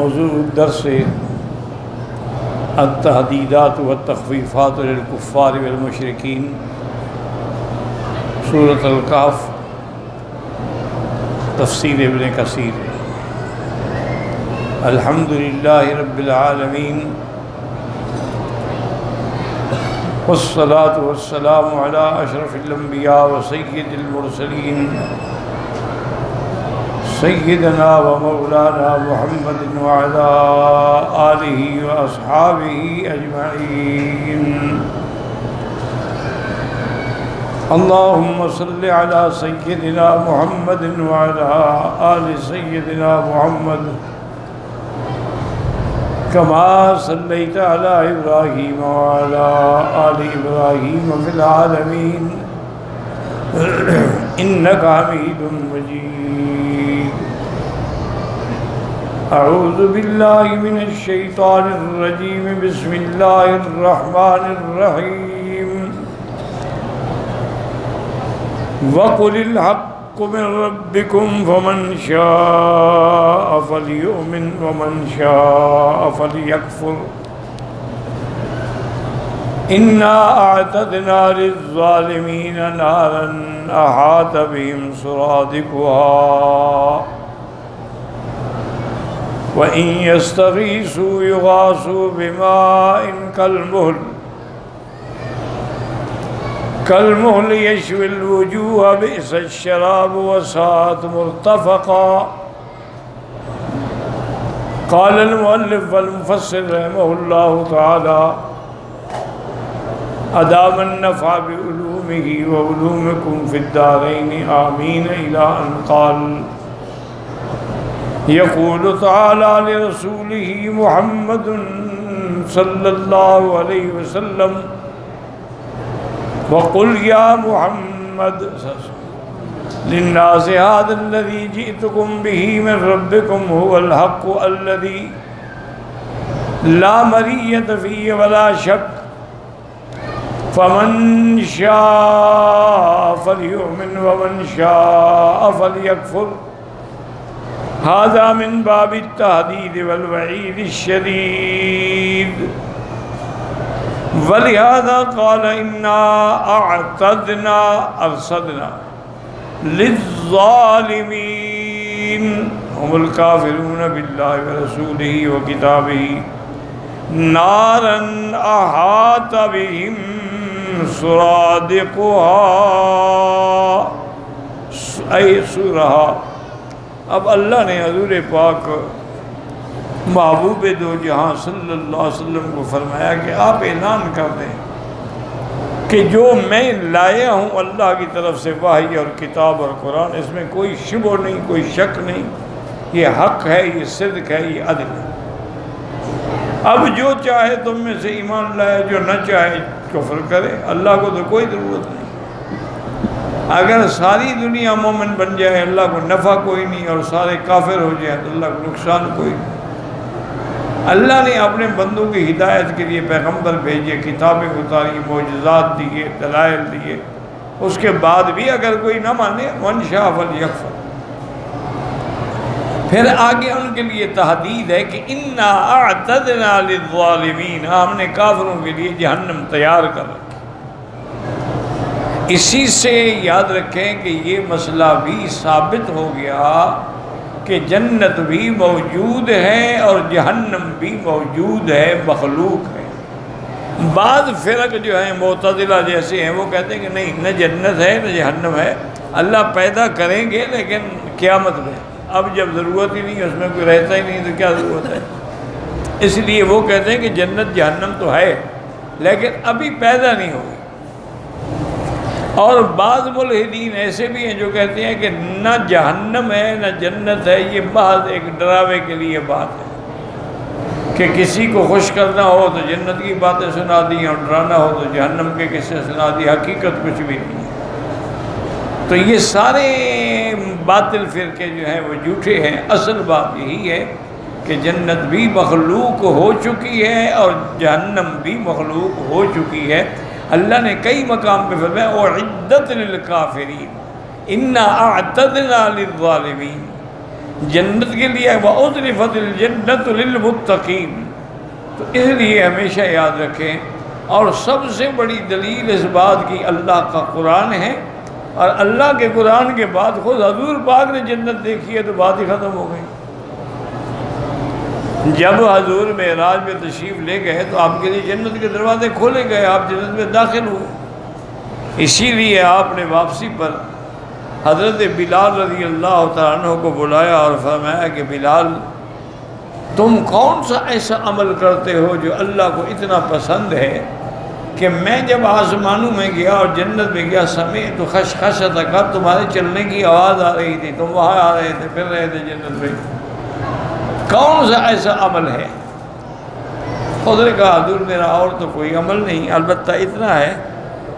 موضوع الدرس التحدیدات والتخفیفات للکفار والمشرکین، سورۃ الکہف، تفسیر ابن کثیر۔ الحمدللہ رب العالمین، والصلاة والسلام علی اشرف الانبیاء وسید المرسلین، سیدنا و مولانا محمد وعلی آلہ واصحابہ اجمعین۔ اللہم صل علی سیدنا محمد وعلی آل سیدنا محمد کما صلیت علی ابراہیم وعلی آل ابراہیم فی العالمین انک حمید مجید۔ اعوذ باللہ من الشیطان الرجیم، بسم اللہ الرحمن الرحیم۔ وَقُلِ الْحَقُّ مِن رَّبِّكُمْ فَمَن شَاءَ فَلْيُؤْمِنْ وَمَن شَاءَ فَلْيَكْفُرْ إِنَّا أَعْتَدْنَا لِلظَّالِمِينَ نَارًا أَحَاطَ بِهِمْ سُرَادِقُهَا وَإِن يَسْتَغِيثُوا يُغَاثُوا بِمَاءٍ كالمهل يشوي الوجوه بئس الشراب وساءت مرتفقا۔ قال المؤلف والمفسر رحمه الله تعالى أدام النفع بعلومه وعلومكم في الدارين آمين، إلى أن قال يقول تعالى لرسوله محمد صلى الله عليه وسلم وَقُلْ يَا مُحَمَّدْ لِلنَّاسِ هَذَا الَّذِي جِئْتُكُمْ بِهِ مِنْ رَبِّكُمْ هُوَ الْحَقُّ الَّذِي لَا مَرِيَّةَ فِيهِ وَلَا شَكَّ فَمَنْ شَاءَ فَلْيُؤْمِنْ وَمَنْ شَاءَ فَلْيَكْفُرْ۔ هَذَا مِنْ بَابِ التَّهْدِيدِ وَالْوَعِيدِ الشَّدِيدِ، وَلِهَذَا قَالَ إِنَّا أَعْتَدْنَا أَرْصَدْنَا لِلظَّالِمِينَ هُمُ الْكَافِرُونَ بِاللَّهِ وَرَسُولِهِ وَكِتَابِهِ نَارًا أَحَاطَ بِهِمْ سُرَادِقُهَا، أي سورہ۔ اب اللہ نے حضور پاک محبوب دو جہاں صلی اللہ علیہ وسلم کو فرمایا کہ آپ اعلان کر دیں کہ جو میں لایا ہوں اللہ کی طرف سے وحی اور کتاب اور قرآن، اس میں کوئی شبہ نہیں، کوئی شک نہیں، یہ حق ہے، یہ صدق ہے، یہ عدل ہے۔ اب جو چاہے تم میں سے ایمان لائے، جو نہ چاہے کفر کرے، اللہ کو تو کوئی ضرورت نہیں۔ اگر ساری دنیا مومن بن جائے اللہ کو نفع کوئی نہیں، اور سارے کافر ہو جائیں تو اللہ کو نقصان کوئی نہیں۔ اللہ نے اپنے بندوں کی ہدایت کے لیے پیغمبر بھیجے، کتابیں اتاری، معجزات دیے، دلائل دیے، اس کے بعد بھی اگر کوئی نہ مانے وَمَن شَاءَ فَلْيَكْفُرْ۔ پھر آگے ان کے لیے تحدید ہے کہ اِنَّا أَعْتَدْنَا لِلظَّالِمِينَ، ہم نے کافروں کے لیے جہنم تیار کر رکھی۔ اسی سے یاد رکھیں کہ یہ مسئلہ بھی ثابت ہو گیا کہ جنت بھی موجود ہے اور جہنم بھی موجود ہے، مخلوق ہے۔ بعض فرق جو ہیں معتزلہ جیسے ہیں وہ کہتے ہیں کہ نہیں، نہ جنت ہے نہ جہنم ہے، اللہ پیدا کریں گے لیکن قیامت میں، اب جب ضرورت ہی نہیں، اس میں کوئی رہتا ہی نہیں تو کیا ضرورت ہے۔ اس لیے وہ کہتے ہیں کہ جنت جہنم تو ہے لیکن ابھی پیدا نہیں ہوئی۔ اور بعض ملحدین ایسے بھی ہیں جو کہتے ہیں کہ نہ جہنم ہے نہ جنت ہے، یہ محض ایک ڈراوے کے لیے بات ہے کہ کسی کو خوش کرنا ہو تو جنت کی باتیں سنا دی اور ڈرانا ہو تو جہنم کے قصے سنا دی، حقیقت کچھ بھی نہیں ہے۔ تو یہ سارے باطل فرقے جو ہیں وہ جھوٹے ہیں۔ اصل بات یہی ہے کہ جنت بھی مخلوق ہو چکی ہے اور جہنم بھی مخلوق ہو چکی ہے۔ اللہ نے کئی مقام پہ فرمایا اعدت للکافرین انا اعتدنا للظالمین، جنت کے لیے وَأُزْلِفَتِ الْجَنَّةُ لِلْمُتَّقِينَ. تو اس لیے ہمیشہ یاد رکھیں. اور سب سے بڑی دلیل اس بات کی اللہ کا قرآن ہے، اور اللہ کے قرآن کے بعد خود حضور پاک نے جنت دیکھی ہے تو بات ہی ختم ہو گئی. جب حضور معراج میں تشریف لے گئے تو آپ کے لیے جنت کے دروازے کھولے گئے، آپ جنت میں داخل ہوئے. اسی لیے آپ نے واپسی پر حضرت بلال رضی اللہ تعالیٰ عنہ کو بلایا اور فرمایا کہ بلال، تم کون سا ایسا عمل کرتے ہو جو اللہ کو اتنا پسند ہے کہ میں جب آسمانوں میں گیا اور جنت میں گیا سمیعت خشخشۃ تک تمہارے چلنے کی آواز آ رہی تھی، تم وہاں آ رہے تھے، پھر رہے تھے جنت میں. کون سا ایسا عمل ہے؟ خود نے کہا حضور میرا اور تو کوئی عمل نہیں، البتہ اتنا ہے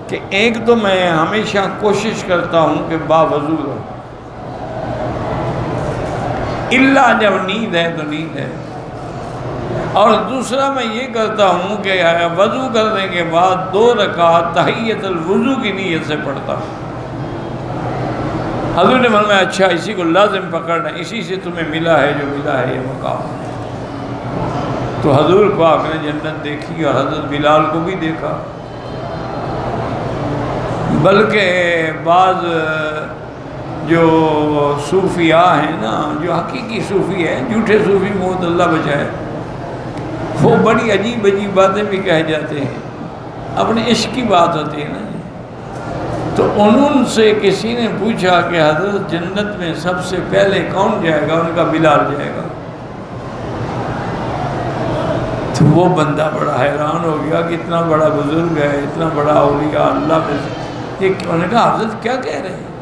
کہ ایک تو میں ہمیشہ کوشش کرتا ہوں کہ باوضو رہوں، اللہ جب نیند ہے تو نیند ہے. اور دوسرا میں یہ کرتا ہوں کہ وضو کرنے کے بعد 2 رکعت تحیۃ الوضو کی نیت سے پڑھتا ہوں. حضور نے فرمایا اچھا اسی کو لازم پکڑنا، اسی سے تمہیں ملا ہے جو ملا ہے یہ مقام. تو حضور پاک نے جنت دیکھی اور حضرت بلال کو بھی دیکھا. بلکہ بعض جو صوفیاء ہیں نا، جو حقیقی صوفی ہیں، جھوٹے صوفی موت اللہ بچائے، وہ بڑی عجیب عجیب باتیں بھی کہہ جاتے ہیں. اپنے عشق کی بات ہوتی ہے نا. تو انہوں سے کسی نے پوچھا کہ حضرت جنت میں سب سے پہلے کون جائے گا؟ ان کا بلال جائے گا. تو وہ بندہ بڑا حیران ہو گیا کہ اتنا بڑا بزرگ ہے، اتنا بڑا اولیاء اللہ میں سے، انہوں نے کہا حضرت کیا کہہ رہے ہیں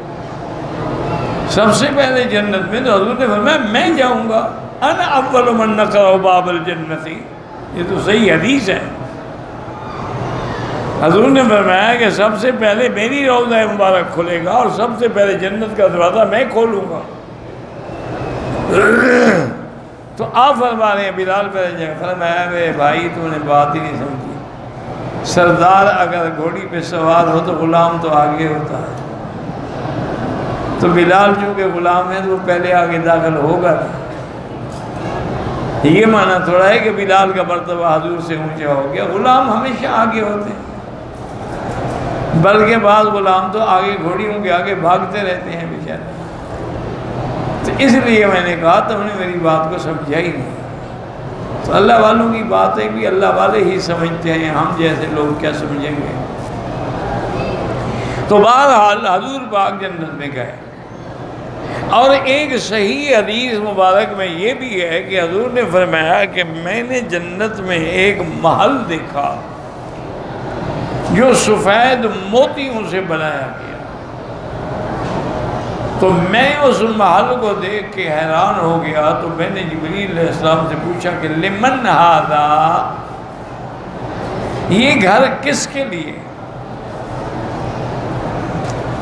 سب سے پہلے جنت میں؟ تو حضور نے فرمایا میں جاؤں گا، انا اول من نقرأ باب الجنت. یہ تو صحیح حدیث ہے. حضور نے فرمایا کہ سب سے پہلے میری روضہ مبارک کھلے گا اور سب سے پہلے جنت کا دروازہ میں کھولوں گا. تو آپ فرما رہے ہیں بلال پہلے جائے. فرمایا میرے بھائی تو نے بات ہی نہیں سمجھی. سردار اگر گھوڑی پہ سوار ہو تو غلام تو آگے ہوتا ہے. تو بلال چونکہ غلام ہے تو وہ پہلے آگے داخل ہوگا. یہ معنی تھوڑا ہے کہ بلال کا مرتبہ حضور سے اونچا ہو گیا. غلام ہمیشہ آگے ہوتے ہیں، بلکہ بعض غلام تو آگے گھوڑیوں کے آگے بھاگتے رہتے ہیں بیچارے. تو اس لیے میں نے کہا تم نے میری بات کو سمجھا ہی نہیں. تو اللہ والوں کی باتیں بھی اللہ والے ہی سمجھتے ہیں، ہم جیسے لوگ کیا سمجھیں گے. تو بہرحال حضور پاک جنت میں گئے. اور ایک صحیح حدیث مبارک میں یہ بھی ہے کہ حضور نے فرمایا کہ میں نے جنت میں ایک محل دیکھا جو سفید موتیوں سے بنایا گیا. تو میں اس محل کو دیکھ کے حیران ہو گیا. تو میں نے جبریل علیہ السلام سے پوچھا کہ لمن ھذا، یہ گھر کس کے لیے؟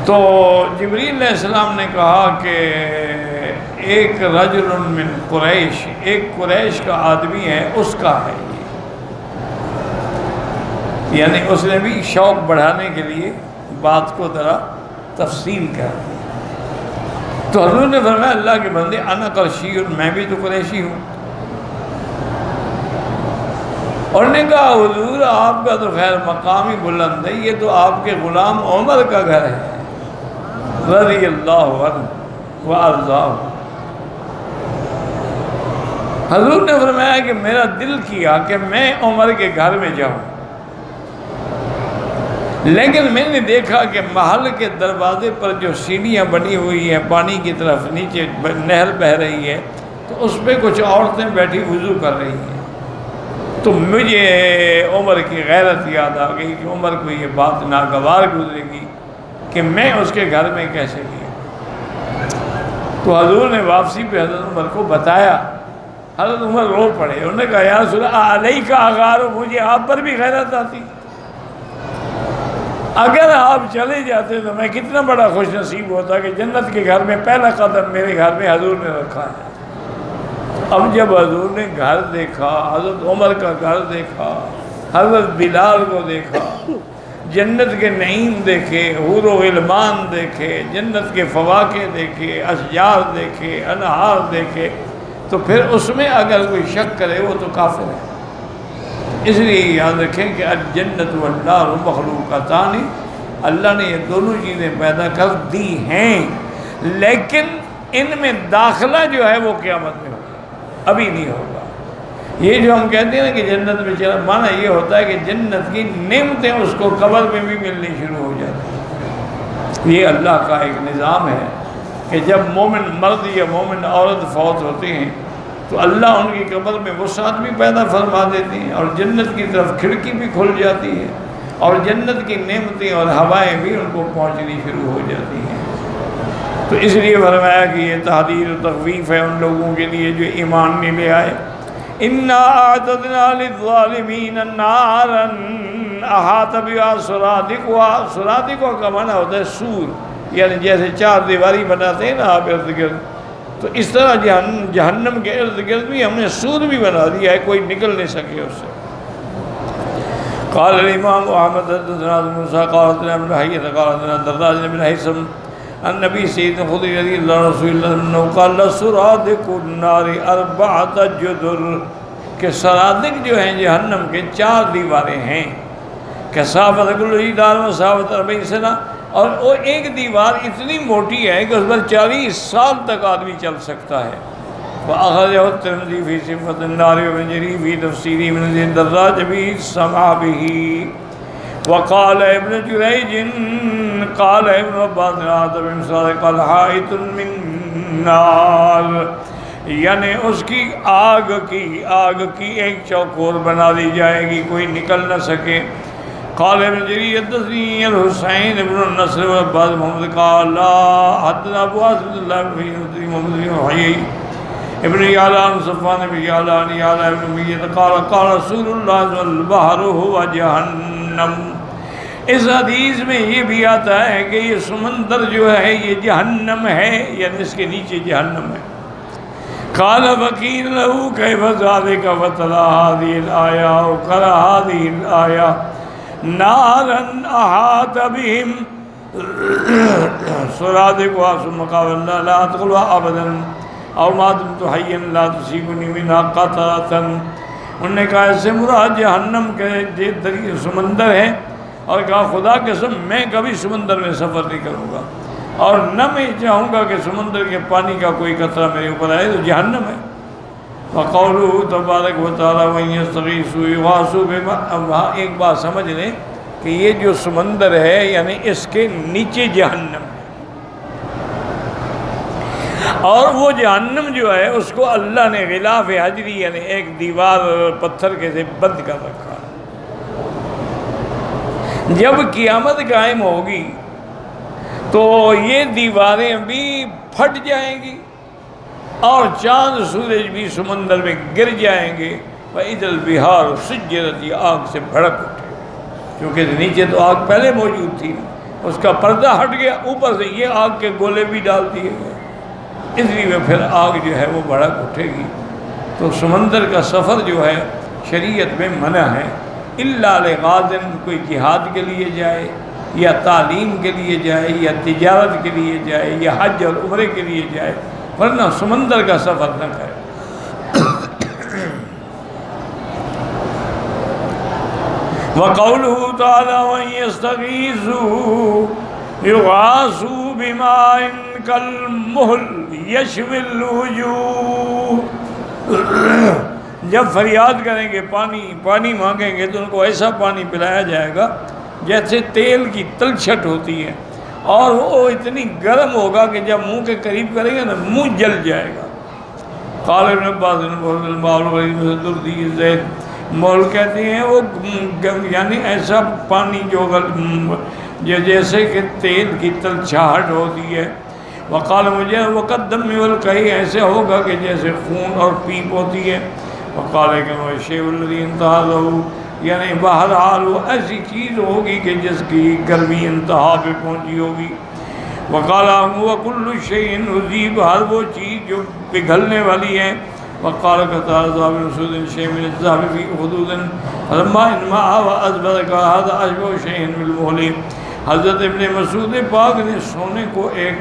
تو جبریل علیہ السلام نے کہا کہ ایک رجل من قریش، ایک قریش کا آدمی ہے، اس کا ہے یہ. یعنی اس نے بھی شوق بڑھانے کے لیے بات کو ذرا تفصیل کر دی. تو حضور نے فرمایا اللہ کے بندے انا قرشی، میں بھی تو قریشی ہوں. اور نے کہا حضور آپ کا تو خیر مقام ہی بلند ہے، یہ تو آپ کے غلام عمر کا گھر ہے رضی اللہ عنہ وارضاہ. حضور نے فرمایا کہ میرا دل کیا کہ میں عمر کے گھر میں جاؤں، لیکن میں نے دیکھا کہ محل کے دروازے پر جو سیڑھیاں بنی ہوئی ہیں پانی کی طرف، نیچے نہر بہہ رہی ہے، تو اس پہ کچھ عورتیں بیٹھی وضو کر رہی ہیں. تو مجھے عمر کی غیرت یاد آ گئی کہ عمر کو یہ بات ناگوار گزرے گی کہ میں اس کے گھر میں کیسے گیا. تو حضور نے واپسی پہ حضرت عمر کو بتایا. حضرت عمر رو پڑے. انہوں نے کہا یا رسول اللہ علیہ کا اغار، مجھے آپ پر بھی غیرت آتی. اگر آپ چلے جاتے تو میں کتنا بڑا خوش نصیب ہوتا کہ جنت کے گھر میں پہلا قدم میرے گھر میں حضور نے رکھا ہے. اب جب حضور نے گھر دیکھا، حضرت عمر کا گھر دیکھا، حضرت بلال کو دیکھا، جنت کے نعیم دیکھے، حور و غلمان دیکھے، جنت کے فواکہ دیکھے، اشجار دیکھے، انہار دیکھے، تو پھر اس میں اگر کوئی شک کرے وہ تو کافر ہے۔ اس لیے یاد رکھیں کہ الجنت والنار مخلوقتان، اللہ نے یہ دونوں چیزیں پیدا کر دی ہیں، لیکن ان میں داخلہ جو ہے وہ قیامت میں ہوگا، ابھی نہیں ہوگا۔ یہ جو ہم کہتے ہیں نا کہ جنت میں چلا، معنی یہ ہوتا ہے کہ جنت کی نعمتیں اس کو قبر میں بھی ملنی شروع ہو جاتی ہیں۔ یہ اللہ کا ایک نظام ہے کہ جب مومن مرد یا مومن عورت فوت ہوتے ہیں تو اللہ ان کی قبر میں وسعت بھی پیدا فرما دیتے ہیں، اور جنت کی طرف کھڑکی بھی کھل جاتی ہے، اور جنت کی نعمتیں اور ہوائیں بھی ان کو پہنچنی شروع ہو جاتی ہیں۔ تو اس لیے فرمایا کہ یہ تحذیر و تخویف ہے ان لوگوں کے لیے جو ایمان نہیں لے آئے۔ اِنَّا أَعْتَدْنَا لِلظَّالِمِينَ نَارًا أَحَاطَ بِهَا سُرَادِقُهَا، سُرَادِقُهَا کا معنی ہوتا ہے سور، یعنی جیسے چار دیواری بناتے ہیں نا آپ ارد گرد، تو اس طرح جہنم کے ارد گرد بھی ہم نے سور بھی بنا دیا ہے، کوئی نکل نہیں سکے اس سے۔ قال الامام احمد حدثنا موسیٰ قال حدثنا ابن حیۃ قال حدثنا دراج بن حیثم النبی سید خدری رضی اللہ رسول اللہ عنہ قال سرادق النار اربعۃ جدر، کہ سرادق جو ہیں جہنم کے چار دیواریں ہیں، کثافت کل جدار مسافت 40 سنہ، اور وہ ایک دیوار اتنی موٹی ہے کہ اس پر 40 سال تک آدمی چل سکتا ہے۔ وأخرجه الترمذي في صفة النار وابن جرير في تفسيره من حديث دراج به سمع به، وقال ابن جريج قال ابن عباس هذا بمثال قال حائط من نار، یعنی اس کی آگ کی ایک چوکور بنا دی جائے گی، کوئی نکل نہ سکے۔ قال ابن جرير حدثني الحسين بن النصر وعباس محمد قال لا حدثنا ابو عبد الله بن محمد بن حيي ابن یعلان صفوان بن یعلان یعلان ابن امیہ قال قال رسول اللہ البحر هو جہنم۔ اس حدیث میں یہ بھی آتا ہے کہ یہ سمندر جو ہے یہ جہنم ہے، یعنی اس کے نیچے جہنم ہے۔ قال فقیل له کیف ذلک فتلا هذه الآیہ وقرأ هذه الآیہ نارا احاط بهم سرادقها ثم قال لا ادخلها ابدا اور ما دمت حیا لا تصيبني منها قطرة۔ انہوں نے کہا اس سے مراد جہنم کے سمندر ہے، اور کہا خدا کے قسم میں کبھی سمندر میں سفر نہیں کروں گا، اور نہ میں چاہوں گا کہ سمندر کے پانی کا کوئی قطرہ میرے اوپر آئے، تو جہنم ہے۔ وقوله تبارک و تعالی وَإِن يَسْتَغِيثُوا يُغَاثُوا بِمَاءٍ، وہاں ایک بات سمجھ لیں کہ یہ جو سمندر ہے یعنی اس کے نیچے جہنم ہے، اور وہ جہنم جو ہے اس کو اللہ نے غلاف حجری یعنی ایک دیوار پتھر کے سے بند کر رکھا ہے۔ جب قیامت قائم ہوگی تو یہ دیواریں بھی پھٹ جائیں گی، اور چاند سورج بھی سمندر میں گر جائیں گے۔ وَإِذَا الْبِحَارُ سُجِّرَتْ، یہ آگ سے بھڑک اٹھے، کیونکہ نیچے تو آگ پہلے موجود تھی، اس کا پردہ ہٹ گیا، اوپر سے یہ آگ کے گولے بھی ڈال دیے گئے، اس لیے پھر آگ جو ہے وہ بھڑک اٹھے گی۔ تو سمندر کا سفر جو ہے شریعت میں منع ہے، الا لغازن، کوئی جہاد کے لیے جائے یا تعلیم کے لیے جائے یا تجارت کے لیے جائے یا حج اور عمرے کے لیے جائے، ورنہ سمندر کا سفر نہ کرے۔ وقوله تعالی وَإِن يَسْتَغِيثُوا يُغَاثُوا بِمَاءٍ كَالْمُهْلِ يَشْوِي الْوُجُوهَ، جب فریاد کریں گے پانی مانگیں گے تو ان کو ایسا پانی پلایا جائے گا جیسے تیل کی تلچھٹ ہوتی ہے، اور وہ اتنی گرم ہوگا کہ جب منہ کے قریب کریں گے نا منہ جل جائے گا۔ قال ابن عباس مول کہتے ہیں وہ یعنی ایسا پانی جو جیسے کہ تیل کی تلچھاہٹ ہوتی ہے۔ وقال مجھے وقت دم والقحی، ایسے ہوگا کہ جیسے خون اور پیپ ہوتی ہے۔ وقال کہ الشیء الذی انتہا لہ، یعنی بہرحال وہ ایسی چیز ہوگی کہ جس کی گرمی انتہا پہ پہنچی ہوگی۔ وقال وکل شیء عذیب، ہر وہ چیز جو پگھلنے والی ہے۔ وقال قتادة بن مسعود شيء من الذهب في حدود فلما انماء وأثبت هذا أشبه شيء بالمهل. حضرت ابن مسعود پاک نے سونے کو ایک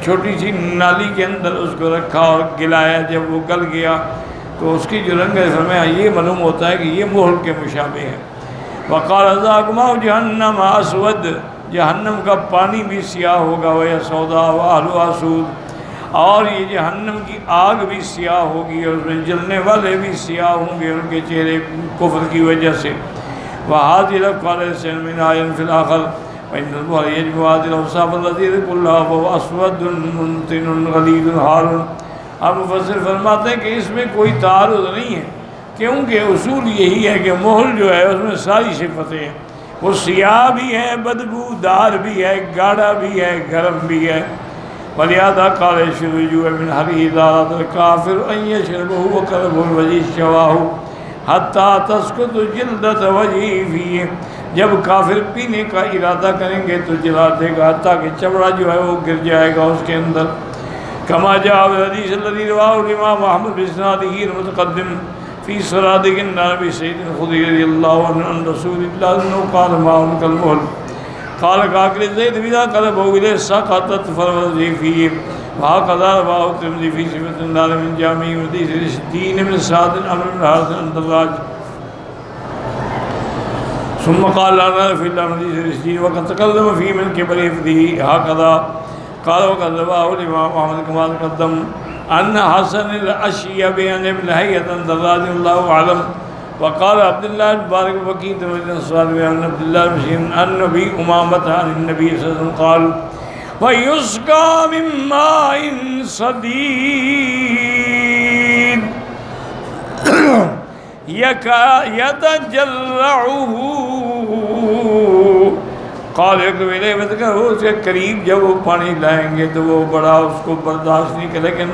چھوٹی سی نالی کے اندر اس کو رکھا اور گلایا. جب وہ گل گیا تو اس کی جو رنگ ہے فرمایا یہ معلوم ہوتا ہے کہ یہ مہر کے مشابہ ہے. وقال ذاک ماء جہنم اسود، جہنم کا پانی بھی سیاہ ہوگا. وَيَا سَوْدَاءُ وَأَهْلُهَا سُودٌ، اور یہ جہنم کی آگ بھی سیاہ ہوگی اور اس میں جلنے والے بھی سیاہ ہوں گے ان کے چہرے کفر کی وجہ سے. وَهَذِهِ الْأَفْعَالُ لَيْسَ مِنْهَا فِي الْآخِرَةِ وَإِنَّ الْبُخَارِيَ يَجْمُعُ هَذِهِ الْأَوْصَافَ الَّتِي كُلُّهَا فَهُوَ أَسْوَدٌ مُنْتِنٌ غَلِيظٌ حَارٌ. اب مفسر فرماتے ہیں کہ اس میں کوئی تعارض نہیں ہے، کیونکہ اصول یہی ہے کہ مہر جو ہے اس میں ساری صفتیں ہیں. وہ سیاہ بھی ہے، بدبودار بھی ہے، گاڑھا بھی ہے، گرم بھی ہے. ولہذا قال الشريع من حديث ذات الكافر ان يشربه وكرب الوجه شواه حتى تسقط جلدة وجهه فيه. جب کافر پینے کا ارادہ کریں گے تو جلا دے گا حتیٰ کہ چمڑا جو ہے وہ گر جائے گا اس کے اندر. كما جاء في الحديث الذي رواه الإمام أحمد بإسناده المتقدم في سرادق النبي سيد الخدري رضي الله عنه عن رسول الله أنه قال ماء كالمهل. قال كاكل زيد بذا قلبه إليه سقطت فروزه فيه. وهكذا رواه الترمذي في صفة النار من جامع حديث رشدين بن سعد عمرو بن الحارث عن دراج. ثم قال لنا في الحديث رشدين وقد تكلم فيه من كبر حفظه. هكذا قال وقد رواه الإمام أحمد كما تقدم أن حسن الأشيب عن ابن هيئة عن دراج الله أعلم. وقال عبد الله المبارك وكيل بن صالح عن عبد الله بن عن النبي أمامة عن النبي صلى الله عليه وسلم قال ويسقى من ماء صديد يتجرعه. قال اس کے قریب جب وہ پانی لائیں گے تو وہ بڑا اس کو برداشت نہیں کرے، لیکن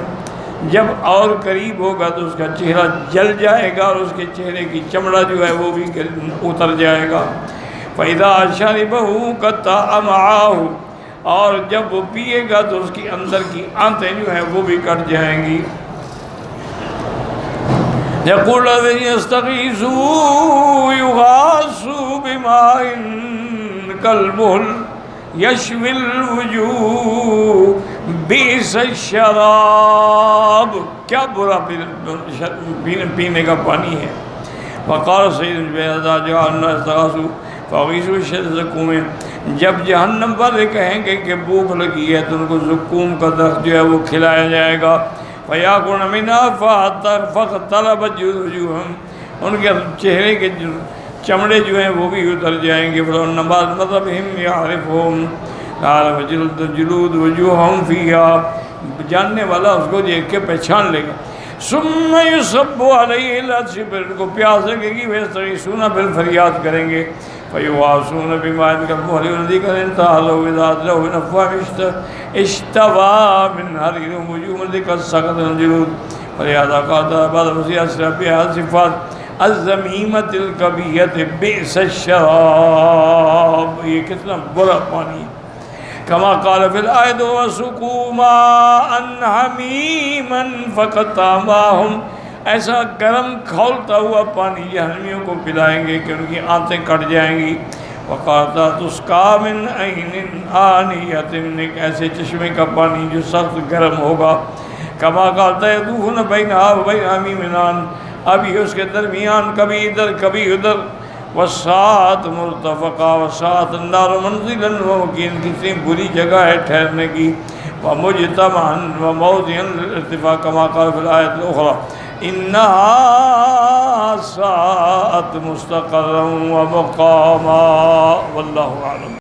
جب اور قریب ہوگا تو اس کا چہرہ جل جائے گا اور اس کے چہرے کی چمڑا جو ہے وہ بھی اتر جائے گا. فَإِذَا شَرِبَهُ قَطَّعَ مَعَهُ، اور جب وہ پیے گا تو اس کی اندر کی آنتیں جو ہیں وہ بھی کٹ جائیں گی. يَقُولُ الَّذِينَ يَسْتَغِيثُونَ يُغَاثُوا بِمَاءٍ كَالْمُهْلِ يَشْوِي الْوُجُوهَ بِئْسَ الشَّرَابُ، کیا برا پینے کا پانی ہے. وقال سید بن جعلنا استغاثوا فغیثوا الزقوم، جب جہنم والے کہیں گے کہ بھوک لگی ہے تو ان کو زقوم کا درخت جو ہے وہ کھلایا جائے گا. فَيَأْكُلُونَ مِنْهَا فَاخْتَلَفَتْ وُجُوهُهُمْ، ان کے چہرے کے چمڑے جو ہیں وہ بھی اتر جائیں گے. فَلَمَّا مَذَبِهِمْ يَعْرِفُهُمْ قَالَ وَجُلُودُ وُجُوهُهُمْ فِيهَا، جاننے والا اس کو دیکھ کے پہچان لے گا. ثُمَّ يُصَبُّ عَلَيْهِ الْعَطْشُ، ان کو پیاس لگے گی، وَيَسْتَغِيثُونَ، پھر فریاد کریں گے. فَيُغَاثُونَ بِمَاءٍ كَالْمُهْلِ الَّذِي قَدْ انْتَهَى لَهُ إِذَا أَدْرَكَهُ مِنْ أَفْوَاهِهِمْ اشْتَوَى مِنْ حَرِيرٍ وُجُوهُهُمْ الَّتِي قَدْ سَقَطَتِ الْجُلُودُ. ولهذا قال بعض المسيح بهذه الصفات الذميمة الكبيرة بئس الشراب، یہ کتنا برا پانی. كما قال في الآية وسقوا ماء حميما فقطع ماءهم، ایسا گرم کھولتا ہوا پانی جہنمیوں کو پلائیں گے کہ ان کی آنتیں کٹ جائیں گی. وقالتا تسقى من عین آنیۃ، ایک ایسے چشمے کا پانی جو سخت گرم ہوگا. کما قالتا یطوفون بینہا وبین حمیم آن، ابھی اس کے درمیان کبھی ادھر کبھی ادھر. والساعۃ مرتفقہ والساعۃ النار منزلا ومقیلا، کتنی بری جگہ ہے ٹھہرنے کی. ومجتمعا وموضعا للارتفاع كما قال في الآية الأخرى إنها ساءت مستقرا ومقاما. والله أعلم.